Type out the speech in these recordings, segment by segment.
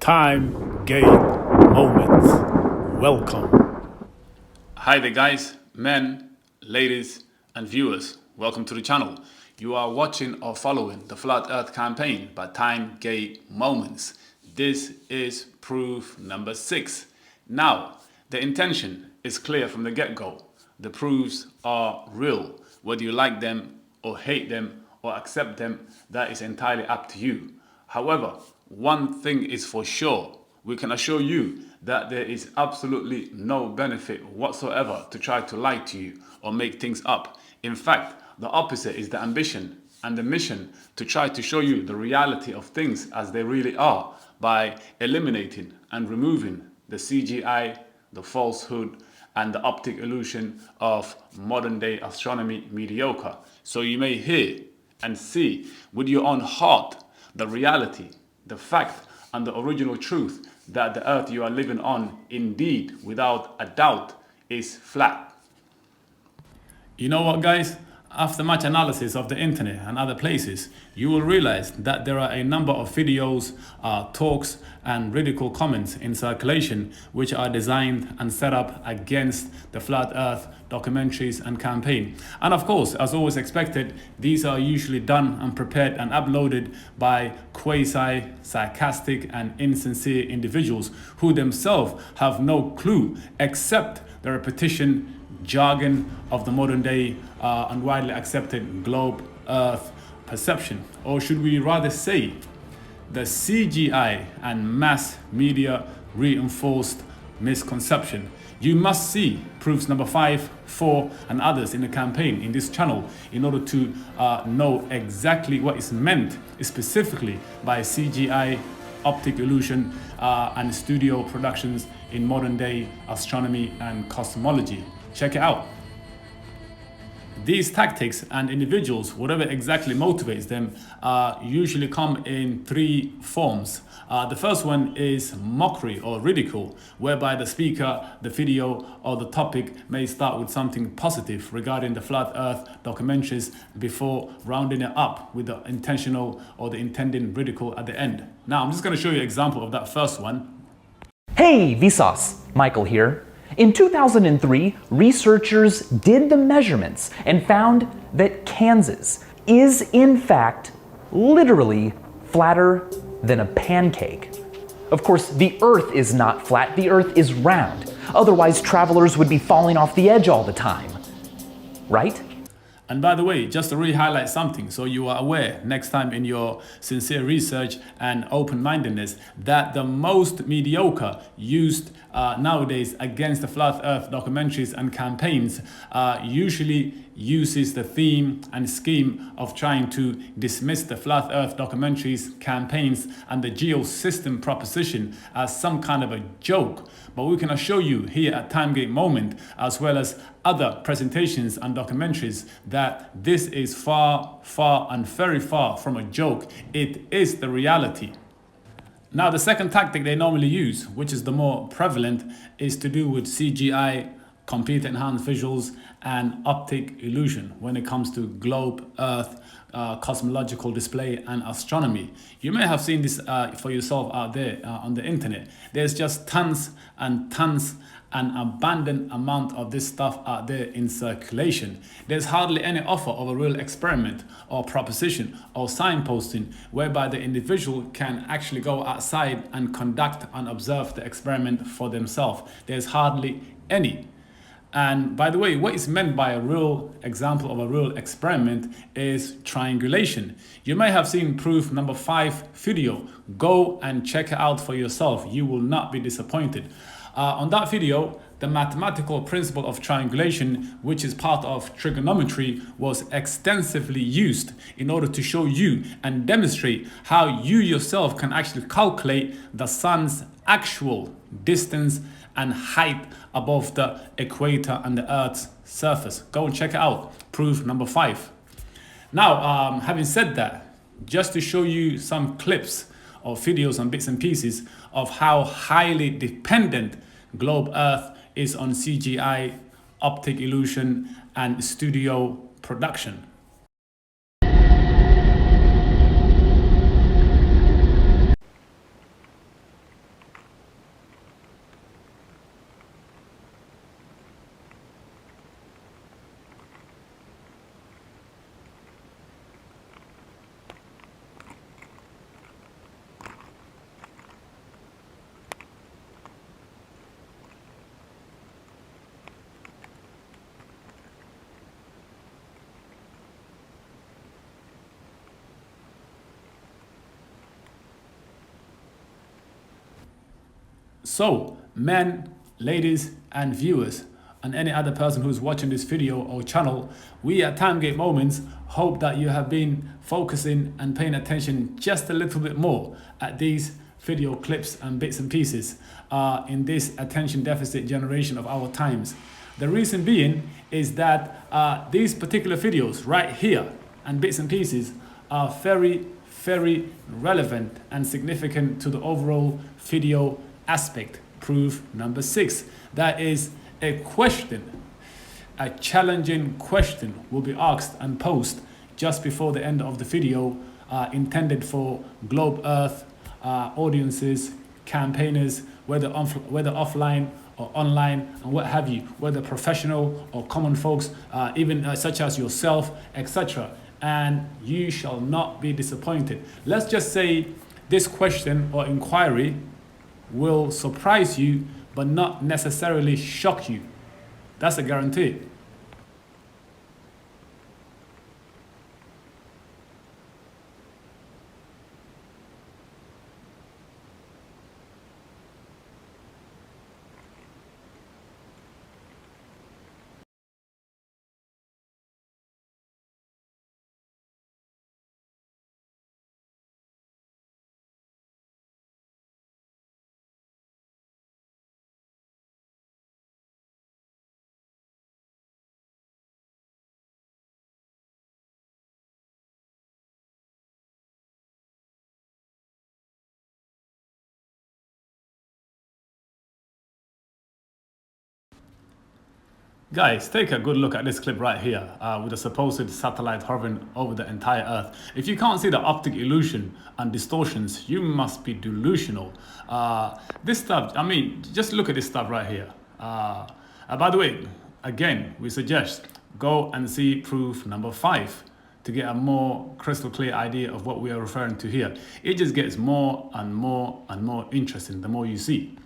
Time Gate Moments. Welcome. Hi there guys, men, ladies and viewers. Welcome to the channel. You are watching or following the Flat Earth campaign by Time Gate Moments. This is proof number 6. Now, the intention is clear from the get-go. The proofs are real. Whether you like them or hate them or accept them, that is entirely up to you. However, one thing is for sure. We can assure you that there is absolutely no benefit whatsoever to try to lie to you or make things up. In fact, the opposite is the ambition and the mission to try to show you the reality of things as they really are by eliminating and removing the CGI, the falsehood, and the optic illusion of modern day astronomy mediocre. So you may hear and see with your own heart the reality, the fact, and the original truth that the earth you are living on, indeed, without a doubt, is flat. You know what, guys? After much analysis of the internet and other places, you will realize that there are a number of videos, talks, and ridicule comments in circulation which are designed and set up against the Flat Earth documentaries and campaign. And of course, as always expected, these are usually done and prepared and uploaded by quasi-sarcastic and insincere individuals who themselves have no clue except the repetition jargon of the modern day and widely accepted globe earth perception, or should we rather say the CGI and mass media reinforced misconception. You must see proofs number 5, 4 and others in the campaign in this channel in order to know exactly what is meant specifically by CGI, optic illusion and studio productions in modern day astronomy and cosmology. Check it out. These tactics and individuals, whatever exactly motivates them, usually come in 3 forms. The first one is mockery or ridicule, whereby the speaker, the video, or the topic may start with something positive regarding the Flat Earth documentaries before rounding it up with the intentional or the intended ridicule at the end. Now, I'm just going to show you an example of that first one. Hey, Vsauce! Michael here. In 2003, researchers did the measurements and found that Kansas is in fact literally flatter than a pancake. Of course, the Earth is not flat, the Earth is round. Otherwise, travelers would be falling off the edge all the time. Right? And by the way, just to re-highlight something so you are aware next time in your sincere research and open-mindedness that the most mediocre used nowadays against the Flat Earth documentaries and campaigns usually uses the theme and scheme of trying to dismiss the Flat Earth documentaries, campaigns, and the geosystem proposition as some kind of a joke. But we can assure you here at Time Gate Moment, as well as other presentations and documentaries, that this is far, far and very far from a joke. It is the reality. Now, the second tactic they normally use, which is the more prevalent, is to do with CGI, computer enhanced visuals, and optic illusion when it comes to globe, earth, cosmological display and astronomy. You may have seen this for yourself out there on the internet. There's just tons and tons and abundant amount of this stuff out there in circulation. There's hardly any offer of a real experiment or proposition or signposting whereby the individual can actually go outside and conduct and observe the experiment for themselves. There's hardly any. And by the way, what is meant by a real example of a real experiment is triangulation. You may have seen proof number 5 video. Go and check it out for yourself. You will not be disappointed. On that video, the mathematical principle of triangulation, which is part of trigonometry, was extensively used in order to show you and demonstrate how you yourself can actually calculate the sun's actual distance and height above the equator and the Earth's surface. Go and check it out. Proof number 5. Now, having said that, just to show you some clips or videos and bits and pieces of how highly dependent globe Earth is on CGI, optic illusion, and studio production. So, men, ladies, and viewers, and any other person who's watching this video or channel, we at Timegate Moments hope that you have been focusing and paying attention just a little bit more at these video clips and bits and pieces in this attention deficit generation of our times. The reason being is that these particular videos right here and bits and pieces are very, very relevant and significant to the overall video aspect. Proof number 6. That is a question, a challenging question will be asked and posed just before the end of the video, intended for Globe Earth audiences, campaigners, whether offline or online and what have you, whether professional or common folks, even such as yourself, etc. And you shall not be disappointed. Let's just say this question or inquiry will surprise you but not necessarily shock you. That's a guarantee. Guys, take a good look at this clip right here with the supposed satellite hovering over the entire Earth. If you can't see the optic illusion and distortions, you must be delusional. This stuff, I mean, just look at this stuff right here. By the way, again, we suggest go and see proof number 5 to get a more crystal clear idea of what we are referring to here. It just gets more and more and more interesting the more you see.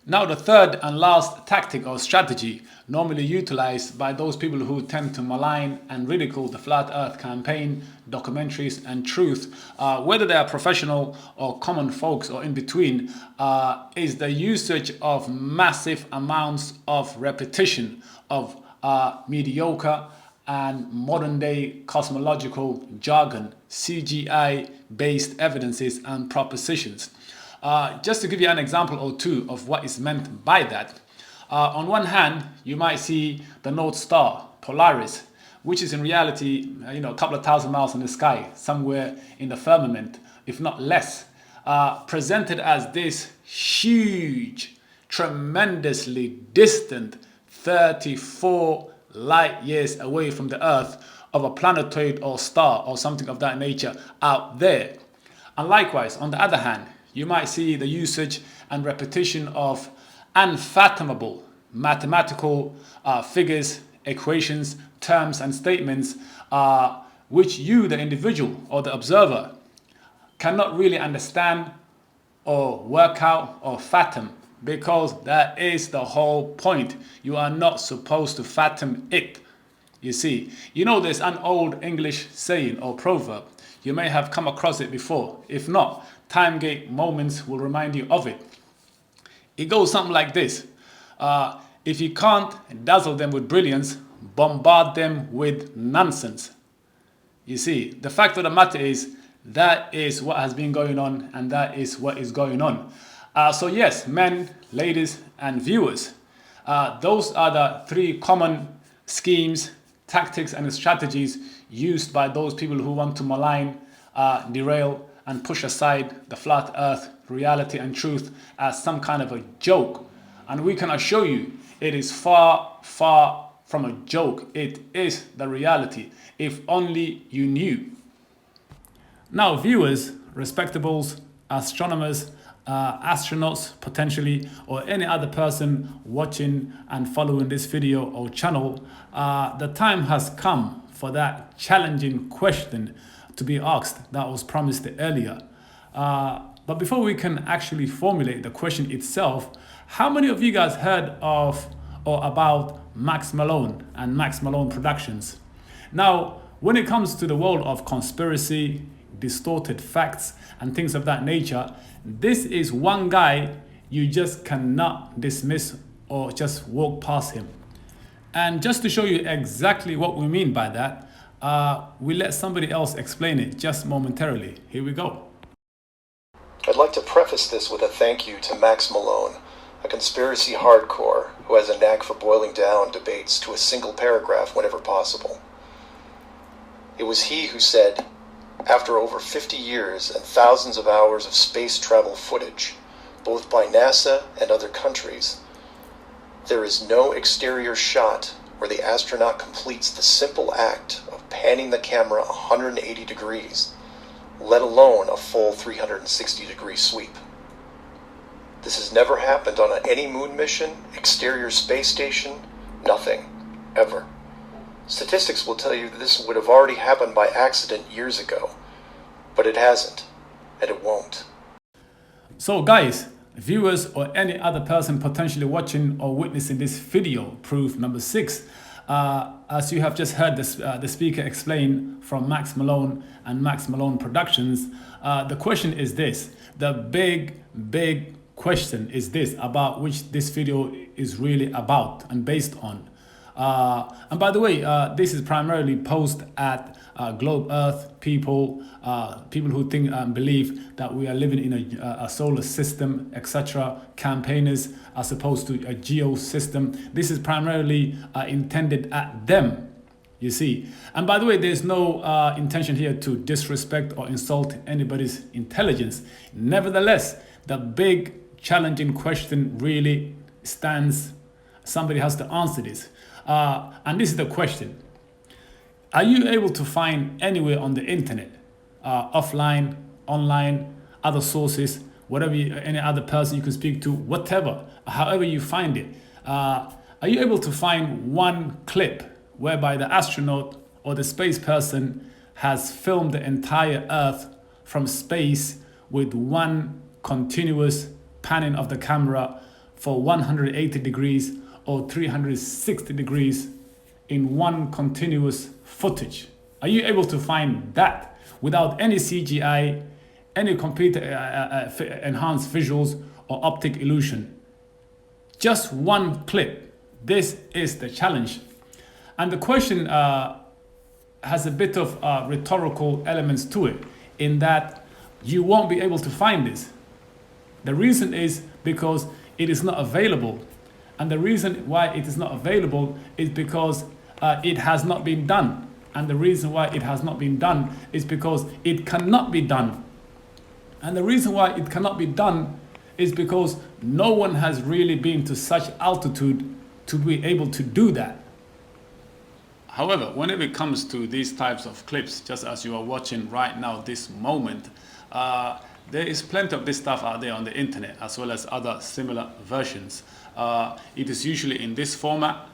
Now, the third and last tactic or strategy normally utilized by those people who tend to malign and ridicule the Flat Earth campaign, documentaries and truth, whether they are professional or common folks or in between, is the usage of massive amounts of repetition of mediocre and modern day cosmological jargon, CGI based evidences and propositions. Just to give you an example or two of what is meant by that. On one hand, you might see the North Star, Polaris, which is in reality, a couple of thousand miles in the sky, somewhere in the firmament, if not less, presented as this huge, tremendously distant 34 light years away from the Earth of a planetoid or star or something of that nature out there. And likewise, on the other hand, you might see the usage and repetition of unfathomable mathematical figures, equations, terms, and statements which you, the individual or the observer, cannot really understand or work out or fathom, because that is the whole point. You are not supposed to fathom it. You see, there's an old English saying or proverb. You may have come across it before. If not, Timegate Moments will remind you of it. It goes something like this. If you can't dazzle them with brilliance, bombard them with nonsense. You see, the fact of the matter is, that is what has been going on, and that is what is going on. So yes, men, ladies, and viewers, those are the 3 common schemes, tactics, and strategies used by those people who want to malign, derail, and push aside the flat earth reality and truth as some kind of a joke. And we can assure you, it is far, far from a joke. It is the reality, if only you knew. Now, viewers, respectables, astronomers, astronauts potentially, or any other person watching and following this video or channel, the time has come for that challenging question to be asked that was promised earlier. But before we can actually formulate the question itself, how many of you guys heard of or about Max Malone and Max Malone Productions? Now, when it comes to the world of conspiracy, distorted facts, and things of that nature, this is one guy you just cannot dismiss or just walk past him. And just to show you exactly what we mean by that, we let somebody else explain it just momentarily. Here we go. I'd like to preface this with a thank you to Max Malone, a conspiracy hardcore who has a knack for boiling down debates to a single paragraph whenever possible. It was he who said, after over 50 years and thousands of hours of space travel footage, both by NASA and other countries, there is no exterior shot where the astronaut completes the simple act of panning the camera 180 degrees, let alone a full 360-degree sweep. This has never happened on any moon mission, exterior space station, nothing, ever. Statistics will tell you that this would have already happened by accident years ago, but it hasn't, and it won't. So guys, viewers or any other person potentially watching or witnessing this video, proof number 6, as you have just heard the speaker explain from Max Malone and Max Malone Productions, the question is this, the big question is this, about which this video is really about and based on. And by the way, this is primarily posed at Globe Earth people, people who think and believe that we are living in a solar system, etc., campaigners as opposed to a geo system. This is primarily intended at them, you see. And by the way, there's no intention here to disrespect or insult anybody's intelligence. Nevertheless, the big challenging question really stands. Somebody has to answer this. And this is the question. Are you able to find anywhere on the internet, offline, online, other sources, whatever any other person you can speak to, whatever, however you find it, are you able to find one clip whereby the astronaut or the space person has filmed the entire Earth from space with one continuous panning of the camera for 180 degrees or 360 degrees in one continuous footage? Are you able to find that without any CGI, any computer enhanced visuals or optic illusion? Just one clip. This is the challenge. And the question has a bit of rhetorical elements to it, in that you won't be able to find this. The reason is because it is not available. And the reason why it is not available is because it has not been done. And the reason why it has not been done is because it cannot be done. And the reason why it cannot be done is because no one has really been to such altitude to be able to do that. However, whenever it comes to these types of clips, just as you are watching right now, this moment, there is plenty of this stuff out there on the internet, as well as other similar versions. It is usually in this format,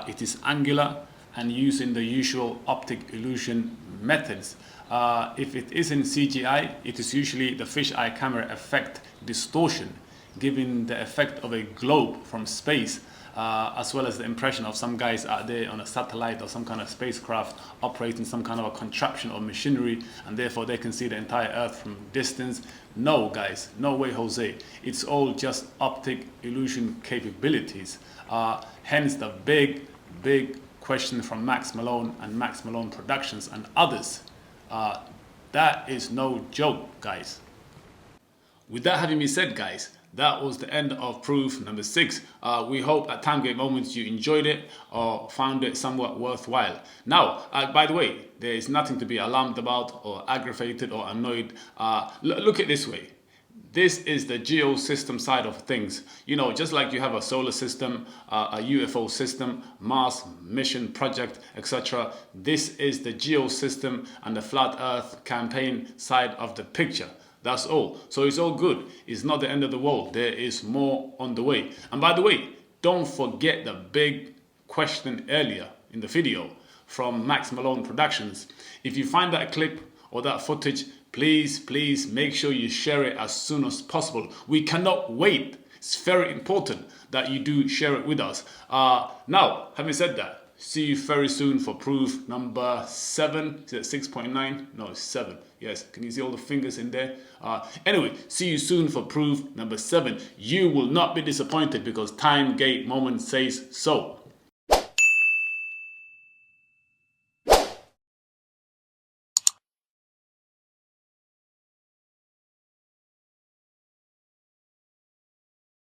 it is angular and using the usual optic illusion methods. If it is in CGI, it is usually the fisheye camera effect distortion, giving the effect of a globe from space, as well as the impression of some guys out there on a satellite or some kind of spacecraft operating some kind of a contraption or machinery, and therefore they can see the entire Earth from distance. No, guys, no way, Jose. It's all just optic illusion capabilities. Hence the big question from Max Malone and Max Malone Productions and others. That is no joke, guys. With that having been said, guys, that was the end of proof number 6. We hope at TimeGate Moments you enjoyed it or found it somewhat worthwhile. Now, by the way, there is nothing to be alarmed about or aggravated or annoyed. Look at it this way. This is the geosystem side of things. You know, just like you have a solar system, a UFO system, Mars mission project, etc. This is the geosystem and the Flat Earth campaign side of the picture. That's all. So it's all good. It's not the end of the world. There is more on the way. And by the way, don't forget the big question earlier in the video from Max Malone Productions. If you find that clip or that footage, please make sure you share it as soon as possible. We cannot wait. It's very important that you do share it with us. Now, having said that, see you very soon for proof number 7. Is it 6.9? No, it's 7. Yes, can you see all the fingers in there? Anyway, see you soon for proof number 7. You will not be disappointed because Time Gate Moment says so.